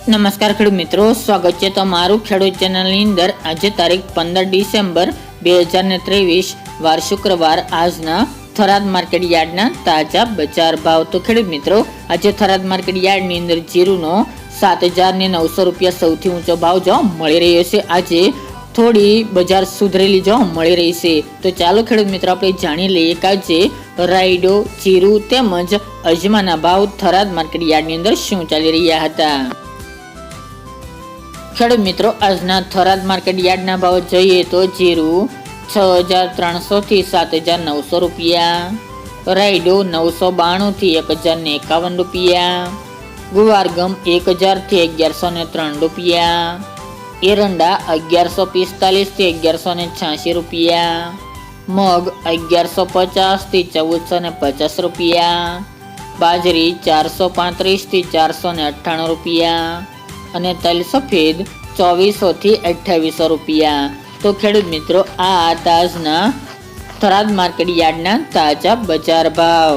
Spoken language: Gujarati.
નમસ્કાર ખેડૂત મિત્રો, સ્વાગત છે તમારું ખેડૂત ચેનલની અંદર। આજે તારીખ 15 ડિસેમ્બર 2023 વાર શુક્રવાર। આજના થરાદ માર્કેટ યાર્ડના તાજા બજાર ભાવ। તો ખેડૂત મિત્રો, આજે થરાદ માર્કેટ યાર્ડની અંદર જીરુનો 7,900 રૂપિયા સૌથી ઊંચો ભાવ જોવા મળી રહ્યો છે। આજે થોડી બજાર સુધરેલી જોવા મળી રહી છે। તો ચાલો ખેડૂત મિત્રો, આપણે જાણી લઈએ કે આજે રાયડો, જીરું તેમજ અજમાના ભાવ થરાદ માર્કેટ યાર્ડની અંદર શું ચાલી રહ્યા હતા। ખેડૂત મિત્રો, આજના થરાદ માર્કેટ યાર્ડના ભાવ જોઈએ તો જીરું 6,300 થી 7,900 રૂપિયા, રાયડો 992 થી 1,051 રૂપિયા, ગુવારગમ 1,000 થી 1,103 રૂપિયા, એરંડા 1,145 થી 1,186 રૂપિયા, મગ 1,150 થી 1,450 રૂપિયા, બાજરી 435 થી 498 રૂપિયા અને તલ સફેદ 2,400 થી 2,800 રૂપિયા। તો ખેડૂત મિત્રો, આ આજના થરાદ માર્કેટ યાર્ડના તાજા બજાર ભાવ।